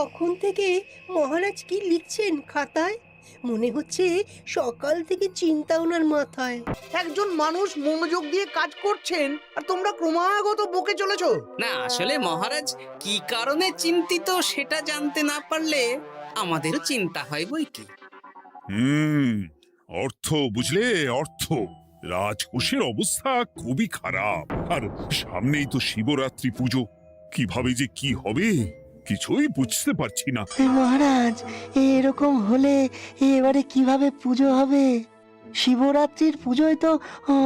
তখন থেকে মহারাজ কি লিখছেন খাতায়? মনে হচ্ছে সকাল থেকে চিন্তা ওনার মাথায়। একজন মানুষ মনোযোগ দিয়ে কাজ করছেন আর তোমরা ক্রমাগত বকে চলেছো। না, আসলে মহারাজ কি কারণে চিন্তিত সেটা জানতে না পারলে আমাদেরও চিন্তা হয় বই কি। হুম, অর্থ বুঝলে, অর্থ। রাজকোষের অবস্থা খুবই খারাপ, আর সামনেই তো শিবরাত্রি পুজো। কিভাবে যে কি হবে কিছুই বুঝতে পারছি না। মহারাজ, এরকম হলে এবারে কিভাবে পুজো হবে? শিবরাত্রির পুজোয় তো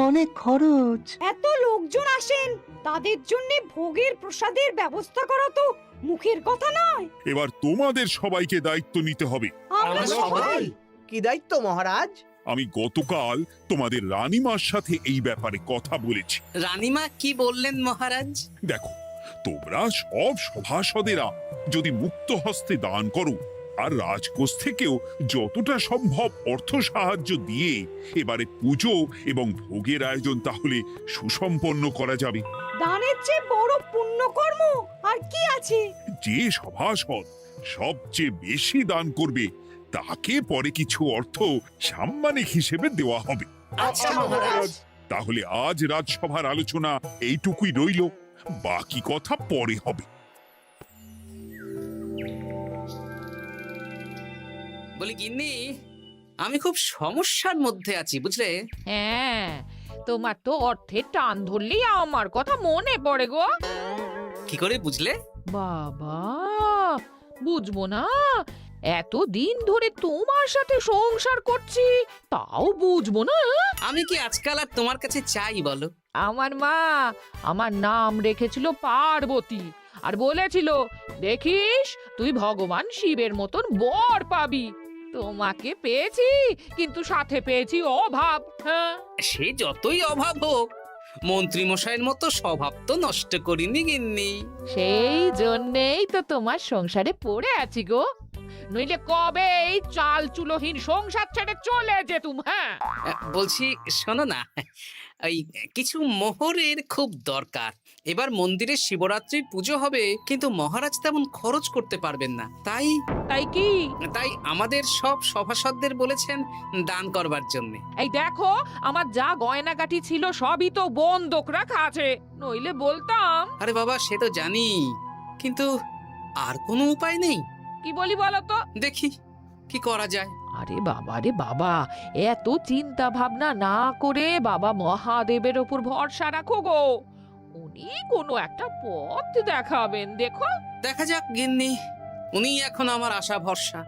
অনেক খরচ। এত লোকজন আসেন, তাদের জন্য ভোগের প্রসাদের ব্যবস্থা করা তো মুখের কথা নয়। এবার তোমাদের সবাইকে দায়িত্ব নিতে হবে। আমরা সবাই। কি দায়িত্ব মহারাজ? আমি গতকাল তোমাদের রানীমার সাথে এই ব্যাপারে কথা বলেছি। রানীমা কি বললেন মহারাজ? দেখো, তোমরা সব সভাসদেরা যদি মুক্ত হস্তে দান করো আর রাজকোষ থেকেও যতটা সম্ভব অর্থ সাহায্য দিয়ে এবারে পুজো এবং ভোগের আয়োজন তাহলে সুসম্পন্ন করা যাবে। দানের চেয়ে বড় পুণ্যকর্ম আর কি আছে? যে সভাসদ সবচেয়ে বেশি দান করবে তাকে পরে কিছু অর্থ সাম্মানিক হিসেবে দেওয়া হবে। আচ্ছা মহারাজ। তাহলে আজ রাজসভার আলোচনা এইটুকুই রইল, বাকি কথা পরে হবে। বলি গিন্নি, আমি খুব সমস্যার মধ্যে আছি বুঝলে। হ্যাঁ, তোমার তো অর্থের টান ধরলেই আমার কথা মনে পড়ে গো। কি করে বুঝলে? বাবা, বুঝবো না? এতদিন ধরে তোমার সাথে সংসার করছি, তাও বুঝবো না? আমি কি আজকাল আর তোমার কাছে চাই বলো? আমার মা আমার নাম রেখেছিল পার্বতী, আর বলেছিল দেখিস তুই ভগবান শিবের মতন বর পাবি। তোমাকে পেয়েছি, কিন্তু সাথে পেয়েছি অভাব। হ্যাঁ, সে যতই অভাব হোক, মন্ত্রী মশাইয়ের মতো স্বভাব তো নষ্ট করিনি গিন্নি। সেই জন্যেই তো তোমার সংসারে পড়ে আছি গো, নইলে কবে এই চাল চুলোহীন সংসার ছেড়ে চলে যেতুম। হ্যাঁ, বলছি শোনো না, এই কিছু মোহরের খুব দরকার। এবার মন্দিরে শিবরাত্রির পুজো হবে, কিন্তু মহারাজ তেমন খরচ করতে পারবেন না। তাই কি? তাই আমাদের সব সভাসদদের বলেছেন দান করবার জন্য। এই দেখো, আমার যা গয়নাগাটি ছিল সবই তো বন্ধক রাখা আছে, নইলে বলতাম। আরে বাবা, সে তো জানি, কিন্তু আর কোনো উপায় নেই। কি বলি বলো তো? দেখি কি করা যায়। আরে বাবা রে বাবা, এত চিন্তা ভাবনা না করে বাবা মহাদেবের ওপর ভরসা রাখো গো, উনি কোনো একটা পথ দেখাবেন। দেখো, দেখা যাক গিন্নি, উনি এখন আমার আশা ভরসা।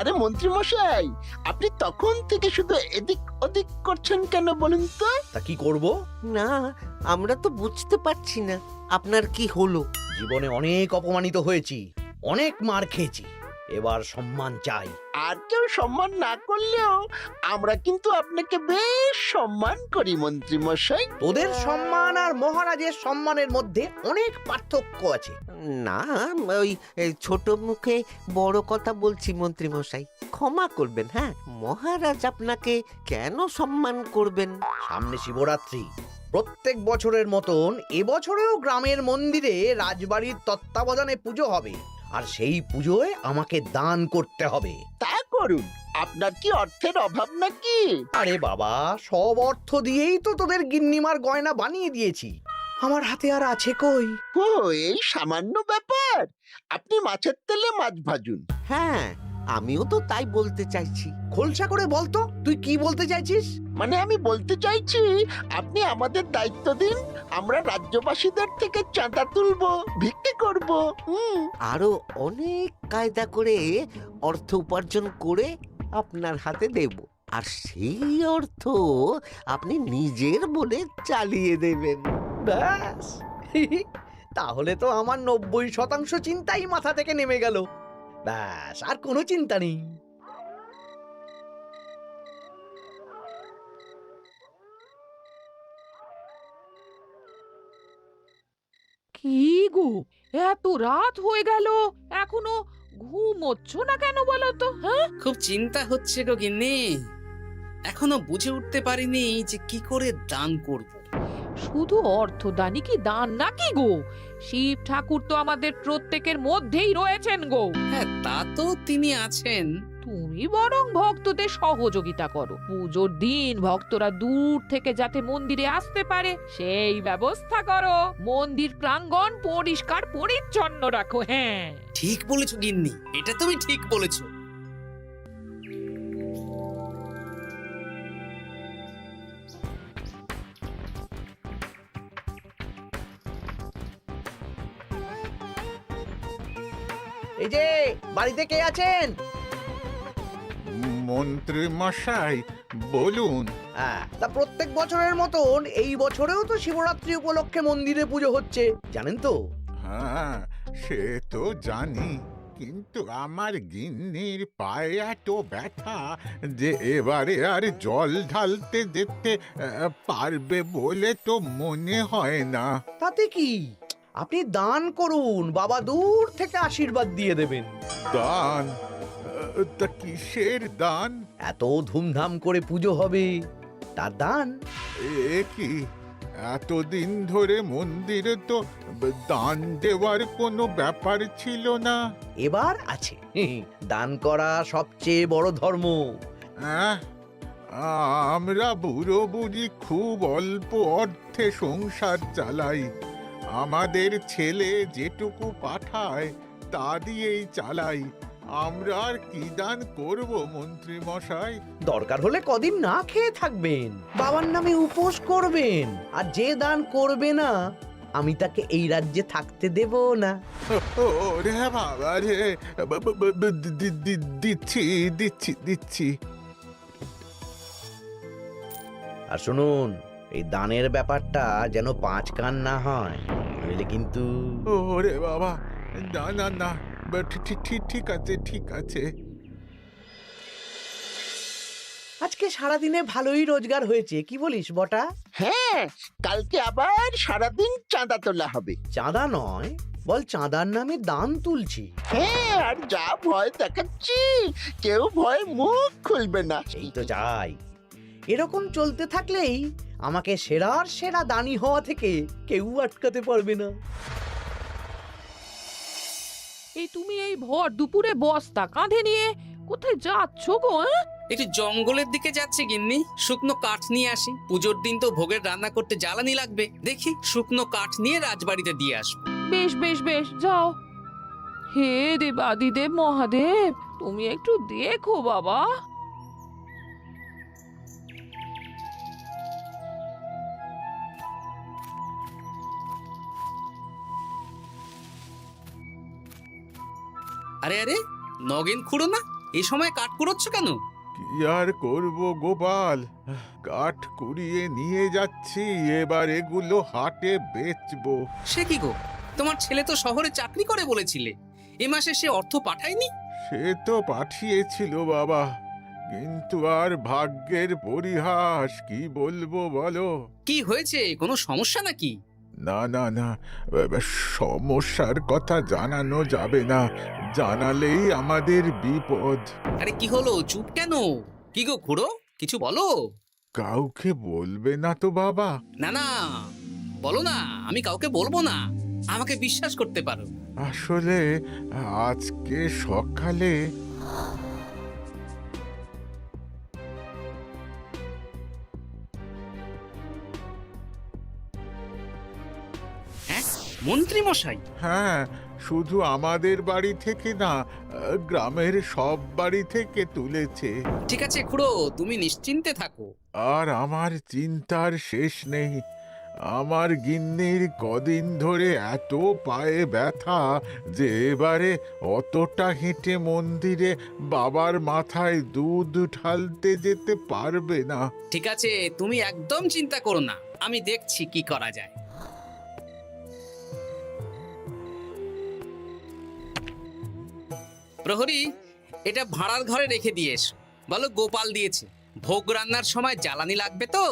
আরে মন্ত্রী মশাই, আপনি তখন থেকে শুধু এদিক ওদিক করছেন কেন বলুন তো? তা কি করব? না, আমরা তো বুঝতে পারছি না আপনার কি হলো। জীবনে অনেক অপমানিত হয়েছি, অনেক মার খেয়েছি, এবার সম্মান চাই। আর কেউ সম্মান না করলেও আমরা কিন্তু আপনাকে বেশ সম্মান করি মন্ত্রী মশাই। তোদের সম্মান আর মহারাজের সম্মানের মধ্যে অনেক পার্থক্য আছে। না, ওই ছোট মুখে বড় কথা বলছি মন্ত্রী মশাই, ক্ষমা করবেন। হ্যাঁ, মহারাজ আপনাকে কেন সম্মান করবেন? সামনে শিবরাত্রি, প্রত্যেক বছরের মতন এবছরেও গ্রামের মন্দিরে রাজবাড়ির তত্ত্বাবধানে পুজো হবে, আর সেই পুজোয় আমাকে দান করতে হবে। তা করুন, আপনার কি অর্থের অভাব নাকি? আরে বাবা, সব অর্থ দিয়েই তো তোদের গিন্নিমার গয়না বানিয়ে দিয়েছি, আমার হাতে আর আছে কই? ও, এই সামান্য ব্যাপার। আপনি মাছের তেলে মাছ ভাজুন। হ্যাঁ, আমিও তো তাই বলতে চাইছি। খোলসা করে বলতো তুই কি বলতে চাইছিস? মানে আমি বলতে চাইছি, আপনি আমাদের দায়িত্ব দিন, আমরা রাজ্যবাসীদের থেকে চাঁদা তুলবো, ভিক্ষে করব। আরো অনেক কায়দা করে অর্থ উপার্জন করে আপনার হাতে দেব, আর সেই অর্থ আপনি নিজের বলে চালিয়ে দেবেন। ব্যাস, তাহলে তো আমার 90% চিন্তাই মাথা থেকে নেমে গেল। ব্যাস, আর কোনো চিন্তা নেই। কি গো, এত রাত হয়ে গেল, এখনো ঘুমোচ্ছ না কেন বলো তো? হ্যাঁ, খুব চিন্তা হচ্ছে গো গিন্নি। এখনো বুঝে উঠতে পারিনি যে কি করে দান করব। শুধু অর্থদানই কি দান নাকি গো? শিব ঠাকুর তো আমাদের প্রত্যেকের মধ্যেই রয়েছেন গো। হ্যাঁ, তা তো তিনি আছেন। তুমি বরং ভক্তদের সহযোগিতা করো। পুজোর দিন ভক্তরা দূর থেকে যাতে মন্দিরে আসতে পারে সেই ব্যবস্থা করো। মন্দির প্রাঙ্গণ পরিষ্কার পরিচ্ছন্ন রাখো। হ্যাঁ, ঠিক বলেছো গিন্নি, এটা তুমি ঠিক বলেছো। এই যে বাড়িতে কে আছেন? মন্ত্রী মশাই বলুন। হ্যাঁ, তা প্রত্যেক বছরের মতন এই বছরেও তো শিবরাত্রি উপলক্ষে মন্দিরে পুজো হচ্ছে, জানেন তো? হ্যাঁ, সে তো জানি, কিন্তু আমার গিন্নির পায়ে এত ব্যথা যে এবারে আর জল ঢালতে যেতে পারবে বলে তো মনে হয় না। তাতে কি, আপনি দান করুন, বাবা দূর থেকে আশীর্বাদ দিয়ে দেবেন। দান? তা কিসের দান? এত ধুমধাম করে পুজো হবে, তার দান। এ কি, এতদিন ধরে মন্দিরে তো দান দেওয়ার কোনো ব্যাপার ছিল না। এবার আছে। দান করা সবচেয়ে বড় ধর্ম। হ্যাঁ, আমরা বুড়ো বুড়ি খুব অল্প অর্থে সংসার চালাই। আমাদের ছেলে যেটুকু পাঠায় তা দিয়েই চালাই। আমরা আর কি দান করব মন্ত্রী মশাই? দরকার হলে কদিন না খেয়ে থাকবেন, বাবার নামে উপোস করবেন, আর যে দান করবে না আমি তাকে এই রাজ্যে থাকতে দেব না। ওরে বাবা রে, দিচ্ছি দিচ্ছি দিচ্ছি। আর শুনুন, এই দানের ব্যাপারটা যেন পাঁচ কান না হয়, নইলে কিন্তু। ওরে বাবা, না না না, ঠিক আছে ঠিক আছে। আজকে সারাদিনে ভালোই রোজগার হয়েছে, কি বলিস বটা? হ্যাঁ, কালকে আবার সারাদিন চাঁদা তোলা হবে। চাঁদা নয়, বল চাঁদার নামে দান তুলছি। হ্যাঁ, আর যা ভয় দেখাচ্ছি, কেউ ভয় মুখ খুলবে না। সেই তো চাই। এরকম চলতে থাকলেই আমাকে সেরার সেরা দানি হওয়া থেকে কেউ আটকাতে পারবে না। এই তুমি এই ভর দুপুরে বস্তা কাঁধে নিয়ে কোথায় যাচ্ছ গো? একটু জঙ্গলের দিকে যাচ্ছে গিন্নি, শুকনো কাঠ নিয়ে আসি। পুজোর দিন তো ভোগের রান্না করতে জ্বালানি লাগবে, দেখি শুকনো কাঠ নিয়ে রাজবাড়িতে দিয়ে আসবো। বেশ বেশ বেশ, যাও। হে দেবাদিদেব মহাদেব, তুমি একটু দেখো বাবা। আরে আরে, নগেন খুঁড়ো না, এই সময় কাঠ কুড়োচ্ছ কেন? কি আর করব গোপাল, কাঠ কুড়িয়ে নিয়ে যাচ্ছি, এবার এগুলো হাটে বেচবো। সে কি গো, তোমার ছেলে তো শহরে চাকরি করে বলেছিলে, এ মাসে সে অর্থ পাঠায়নি? সে তো পাঠিয়েছিল বাবা, কিন্তু আর ভাগ্যের পরিহাস, কি বলবো বলো। কি হয়েছে, কোনো সমস্যা নাকি? না না না, সমস্যার কথা জানানো যাবে না, জানালেই আমাদের বিপদ। আরে কি হলো, চুপ কেন? কি গো খুড়ো, কিছু বলো। কাউকে বলবে না তো বাবা? না না, বলো না, আমি কাউকে বলবো না, আমাকে বিশ্বাস করতে পারো। আসলে আজকে সকালে হ্যাঁ, মন্ত্রী মশাই? হ্যাঁ, শুধু আমাদের বাড়ি থেকে না, গ্রামের সব বাড়ি থেকে তুলেছে। ঠিক আছে খুড়ো, তুমি নিশ্চিন্তে থাকো। আর আমার চিন্তার শেষ নেই। আমার গিন্নির কদিন ধরে এত পায়ে ব্যথা যে এবারে অতটা হেঁটে মন্দিরে বাবার মাথায় দুধ ঢালতে যেতে পারবে না। ঠিক আছে, তুমি একদম চিন্তা করো না, আমি দেখছি কি করা যায়। প্রহরী, এটা ভাড়ার ঘরে রেখে দিয়ে এসো। বলো গোপাল দিয়েছে, ভোগ রান্নার সময় জ্বালানি লাগবে তো,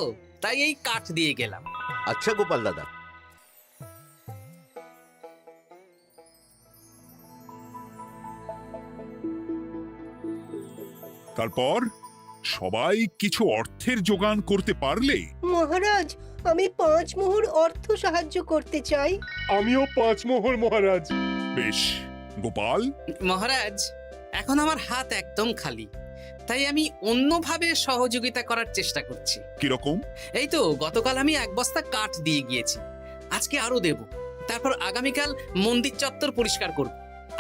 তাই এই কাঠ দিয়ে গেলাম। আচ্ছা গোপাল দাদা। তারপর সবাই কিছু অর্থের যোগান করতে পারলে মহারাজ, আমি 5 মোহর অর্থ সাহায্য করতে চাই। আমিও 5 মোহর মহারাজ। বেশ। গোপাল, মহারাজ, এখন আমার হাত একদম খালি, তাই আমি অন্যভাবে সহযোগিতা করার চেষ্টা করছি। কিরকম? এই তো গতকাল আমি 1 বস্তা কাঠ দিয়ে গিয়েছি, আজকে আরো দেব। তারপর আগামীকাল মন্দির চত্বর পরিষ্কার করব,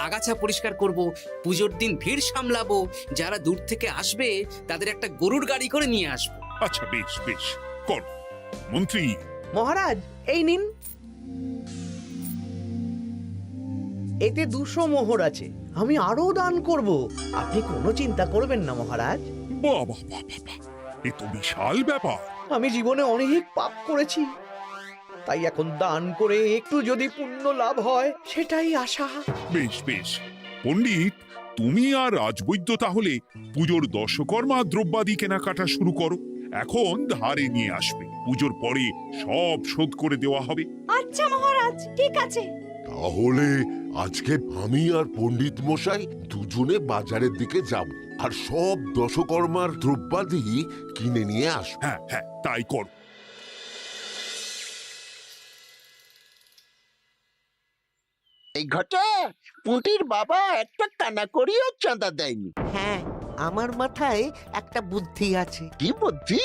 আগাছা পরিষ্কার করব, পুজোর দিন ভিড় সামলাবো, যারা দূর থেকে আসবে তাদের একটা গরুর গাড়ি করে নিয়ে আসবো। আচ্ছা, বেশ বেশ, কর। মন্ত্রী, মহারাজ এই নিন, এতে 200 মোহর আছে। আমি আরো দান করব, আপনি কোনো চিন্তা করবেন না মহারাজ। বাহ বাহ বাহ বাহ বাহ, এ তো বিশাল ব্যাপার। আমি জীবনে অনেক পাপ করেছি, তাই এখন দান করে একটু যদি পুণ্য লাভ হয় সেটাই আশা। বেশ বেশ, পণ্ডিত, তুমি আর রাজবৈদ্য তাহলে পুজোর দশকর্মা দ্রব্যাদি কেনাকাটা শুরু করো। এখন ধারে নিয়ে আসবে, পুজোর পরে সব শোধ করে দেওয়া হবে। আচ্ছা মহারাজ, ঠিক আছে। তাহলে আজকে আমি আর পণ্ডিত মশাই দুজনে বাজারের দিকে যাব আর সব দশকর্মার দ্রব্যাদি কিনে নিয়ে আসব। হ্যাঁ হ্যাঁ, তাই কর। এই ঘটা পুঁটির বাবা একটা কানা করিও চাঁদা দেয়নি। হ্যাঁ, আমার মাথায় একটা বুদ্ধি আছে। কি বুদ্ধি?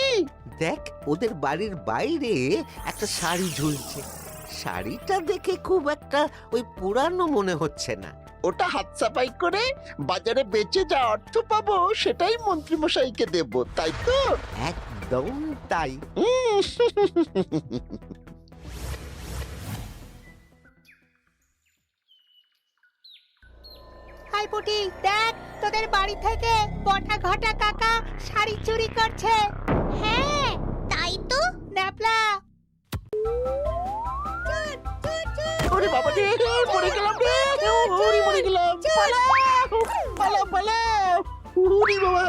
দেখ, ওদের বাড়ির বাইরে একটা শাড়ি ঝুলছে। শাড়িটা দেখে খুব একটা ওই পুরানো মনে হচ্ছে না। ওটা হাত সাফাই করে বাজারে বেচে যা অর্থ পাবো সেটাই মন্ত্রী মশাইকে দেব, তাই তো? একদম তাই। হাই পুটি, দেখ তোদের বাড়ি থেকে বটা ঘটা কাকা শাড়ি চুরি করছে। হ্যাঁ তাই তো, ন্যাপলা। ওরে বাবা রে, মরে গেলাম রে, ওরে মরে গেলাম। পালাও পালাও পালাও, ওরে বাবা।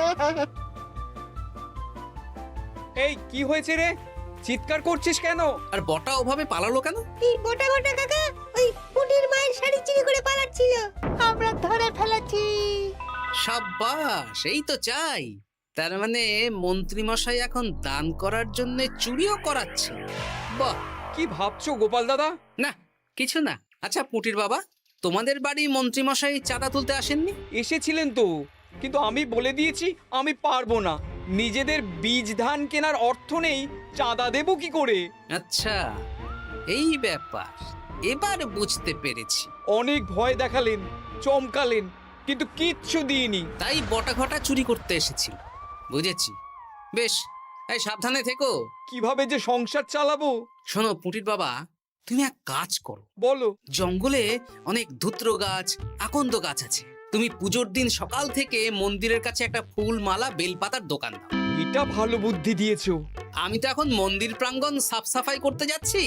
এই কি হয়েছে রে? চিৎকার করছিস কেন? আর বটা ওভাবে পালালো কেন? এই বটা ঘটা কাকা ওই পুটির মায়ের শাড়ি চুরি করে পালাচ্ছিল, আমরা ধরে ফেলেছি। সাব্বাস, এই তো চাই। তার মানে মন্ত্রী মশাই এখন দান করার জন্য চুরিও করাচ্ছে। বাহ! কি ভাবছো গোপাল দাদা? না, কিছু না। আচ্ছা পুটির বাবা, তোমাদের বাড়ি মন্ত্রী মশাই চাঁদা তুলতে আসেননি? এসেছিলেন তো, কিন্তু আমি বলে দিয়েছি আমি পারবো না। নিজেদের বীজ ধান কেনার অর্থ নেই, চাঁদা দেবো কি করে? আচ্ছা, এই ব্যাপার, এবার বুঝতে পেরেছি। অনেক ভয় দেখালেন, চমকালেন, কিন্তু কিচ্ছু দিইনি। তাই বটা ঘটা চুরি করতে এসেছিল, বুঝেছি। বেশ, এই সাবধানে থেকো। কিভাবে যে সংসার চালাবো? শোনো পুটির বাবা, তুমি এক কাজ করো। বলো। জঙ্গলে অনেক ধুত্র গাছ, আকন্দ গাছ আছে। তুমি পুজোর দিন সকাল থেকে মন্দিরের কাছে একটা ফুল মালা বেলপাতার দোকান দাও। এটা ভালো বুদ্ধি দিয়েছো। আমি তো এখন মন্দির প্রাঙ্গণ সাফ সাফাই করতে যাচ্ছি,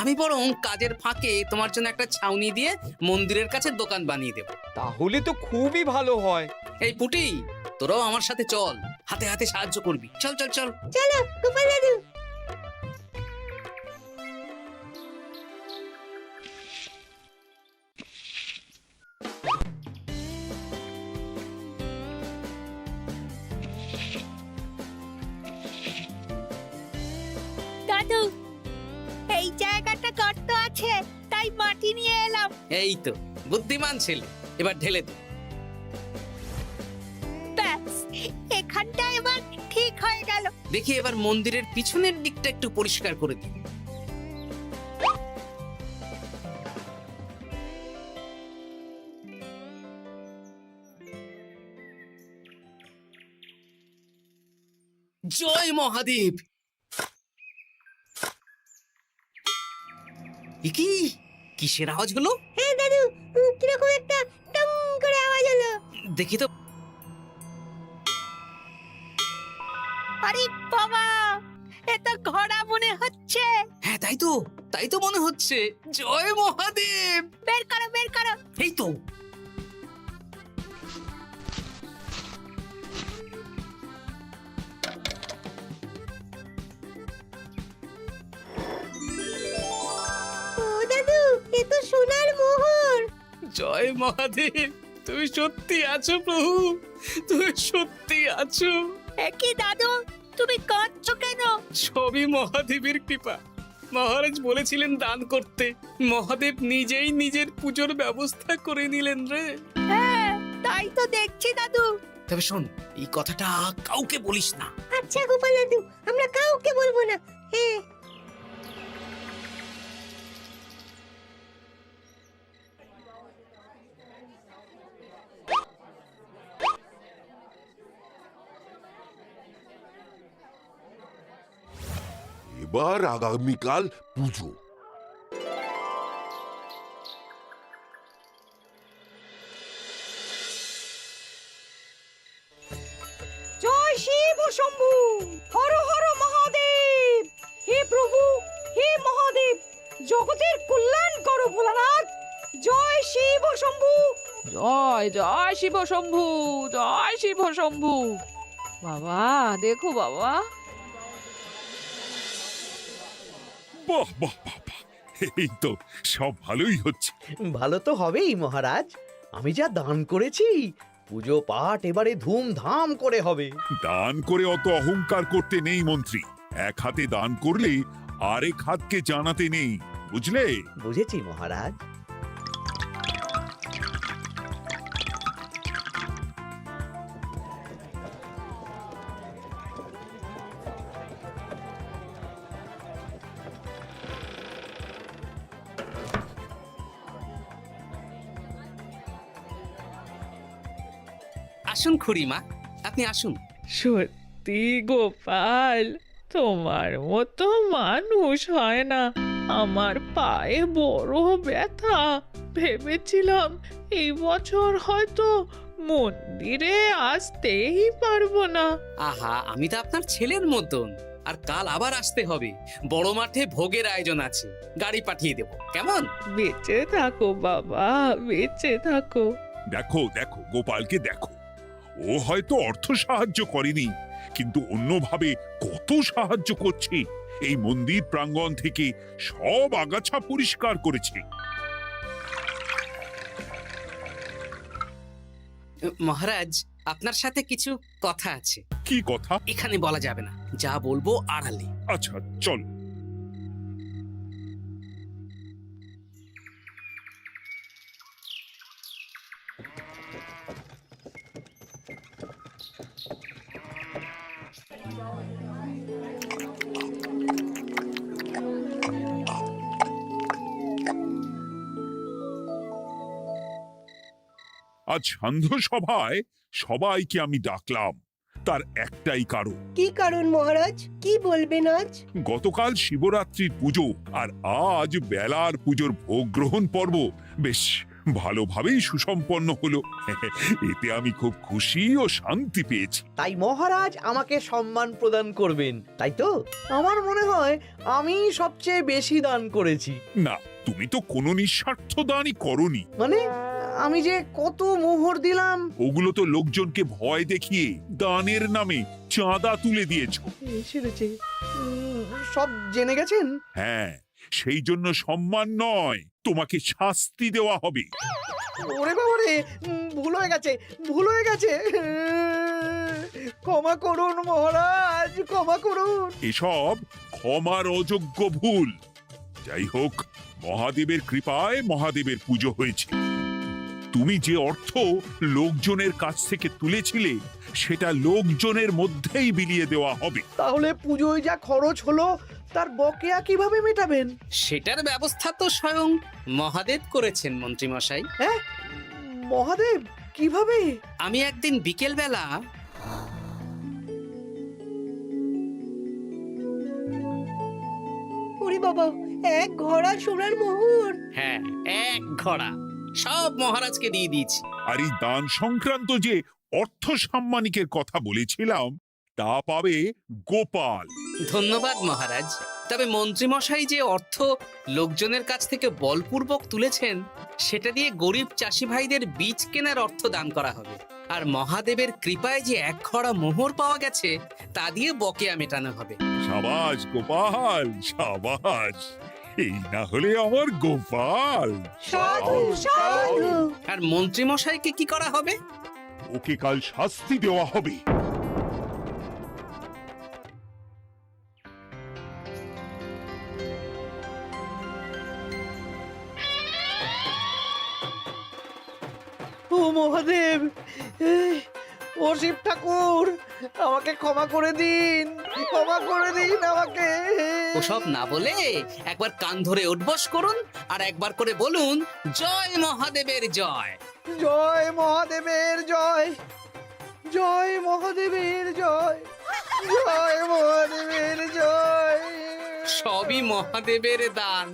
আমি বরং কাজের ফাঁকে তোমার জন্য একটা ছাউনি দিয়ে মন্দিরের কাছে দোকান বানিয়ে দেব। তাহলে তো খুবই ভালো হয়। এই পুটি, তোরাও আমার সাথে চল, হাতে হাতে সাহায্য করবি। চল চল চল। চলো গোপাল দাদু। দাদু, এই জায়গাটা গর্ত আছে, তাই মাটি নিয়ে এলাম। এই তো বুদ্ধিমান ছেলে, এবার ঢেলে দে। ব্যাস, এখানটা এবার ঠিক হয়ে গেল। দেখি এবার মন্দিরের পিছনের দিকটা একটু পরিষ্কার করে দিই। জয় মহাদেব। কি কিসের আওয়াজ হলো? হ্যাঁ দাদু, কিরকম একটা টং করে আওয়াজ হলো। দেখি তো। আরে বাবা, এটা ঘোড়া মনে হচ্ছে। হ্যাঁ তাই তো মনে হচ্ছে। জয় মহাদেব। বের করো বের করো। এই তো। ও দাদু, এ তো সোনার মোহর। জয় মহাদেব, তুমি সত্যি আছো প্রভু, তুমি সত্যি আছো। একই দাদু, তুমি কাঁদছো কেন? সবই মহাদেবের কৃপা। মহারাজ বলেছিলেন দান করতে, মহাদেব নিজেই নিজের পুজোর ব্যবস্থা করে নিলেন রে। হ্যাঁ, তাই তো দেখছি দাদু। তবে শোন, এই কথাটা কাউকে বলিস না। আচ্ছা গোপাল দাদু, আমরা কাউকে বলবো না। হ্যাঁ। এবার আগামীকাল পুজো। জয় শিব শম্ভু, হর হর মহাদেব। হে প্রভু, হে মহাদেব, জগতের কল্যাণ করো ভোলানাথ। জয় শিব শম্ভু। জয় জয় শিব শম্ভু, জয় শিব শম্ভু। বাবা দেখো বাবা, বাহ বাহ বাহ বাহ, এই তো সব ভালোই হচ্ছে। ভালো তো হবেই মহারাজ। আমি যা দান করেছি, পুজো পাঠ এবারে ধুমধাম করে হবে। দান করে অত অহংকার করতে নেই মন্ত্রী। এক হাতে দান করলে আরেক হাতকে জানাতে নেই, বুঝলে? বুঝেছি মহারাজ। আসুন খুড়িমা, আপনি আসুন। সত্যি গোপাল, তোমার মতো মানুষ হয় না। আমার পায়ে বড় ব্যথা, ভেবেছিলাম এই বছর হয়তো মন্দিরে আসতেই পারবো না। আহা, আমি তো আপনার ছেলের মতন। আর কাল আবার আসতে হবে, বড় মাঠে ভোগের আয়োজন আছে, গাড়ি পাঠিয়ে দেব, কেমন? বেঁচে থাকো বাবা, বেঁচে থাকো। দেখো দেখো, গোপালকে দেখো। ও হয়তো অর্থ সাহায্য করেনি, কিন্তু অন্যভাবে কত সাহায্য করছে। এই মন্দির প্রাঙ্গণ থেকে সব আগাছা পরিষ্কার করেছে। মহারাজ, আপনার সাথে কিছু কথা আছে। কি কথা? এখানে বলা যাবে না, যা বলবো আড়ালে। আচ্ছা চল। আজ সান্ধ্য সভায় সবাইকে আমি ডাকলাম, তার একটাই কারণ। কি কারণ মহারাজ? কি বলবেন আজ? গতকাল শিবরাত্রির পুজো আর আজ বেলার পুজোর ভোগ গ্রহণ পর্ব বেশ ভালোভাবেই সুসম্পন্ন হলো। এতে আমি খুব খুশি ও শান্তি পেয়েছি। তাই মহারাজ আমাকে সম্মান প্রদান করবেন, তাই তো? আমার মনে হয় আমি সবচেয়ে বেশি দান করেছি। না, তুমি তো কোনো নিঃস্বার্থ দানই করনি। মানে আমি যে কত মোহর দিলাম। ওগুলো তো লোকজনকে ভয় দেখিয়ে দানের নামে চাঁদা তুলে দিয়েছো। সেরেছে, সব জেনে গেছেন। হ্যাঁ, সেই জন্য সম্মান নয়, তোমাকে শাস্তি দেওয়া হবে। ওরে বাবা রে, ভুল হয়ে গেছে, ভুল হয়ে গেছে। ক্ষমা করুন মহারাজ, ক্ষমা করুন। এসব ক্ষমার অযোগ্য ভুল। যাই হোক, মহাদেবের কৃপায় মহাদেবের পুজো হয়েছে। তুমি যে অর্থ লোকজনের কাছ থেকে তুলেছিলে, সেটা লোকজনের মধ্যেই বিলিয়ে দেওয়া হবে। তাহলে পুজোয় যা খরচ হলো, তার বকেয়া কিভাবে মেটাবেন? সেটার ব্যবস্থা তো স্বয়ং মহাদেব করেছেন মন্ত্রী মশাই। হ্যাঁ, মহাদেব কিভাবে? আমি একদিন বিকেল বেলা ওরে বাবা, এক ঘোড়া সোনার মোহর। হ্যাঁ, এক ঘোড়া সব মহারাজকে দিয়ে দিয়েছি। আর এই দান সংক্রান্ত যে অর্থ সাম্মানিকের কথা বলেছিলাম, তা পাবে গোপাল। ধন্যবাদ মহারাজ। তবে মন্ত্রী মশাই যে অর্থ লোকজনের কাছ থেকে বলপূর্বক তুলেছেন, সেটা দিয়ে গরিব চাষি ভাইদের বীজ কেনার অর্থ দান করা হবে। আর মহাদেবের কৃপায় যে এক খড়া মোহর পাওয়া গেছে, তা দিয়ে বকেয়া মেটানো হবে। সাবাস গোপাল, সাবাস। এই না হলে আমার গোপাল। সাধু সাধু। আর মন্ত্রী মশাইকে কি করা হবে? ওকে কাল শাস্তি দেওয়া হবে। ও মহাদেব, ও শিব ঠাকুর, আমাকে ক্ষমা করে দিন, ক্ষমা করে দিন আমাকে। ওসব না বলে একবার কান ধরে উঠবস করুন আর একবার করে বলুন জয় মহাদেবের জয়। জয় মহাদেবের জয়, জয় মহাদেবের জয়, জয় মহাদেবের জয়। সবই মহাদেবের দান।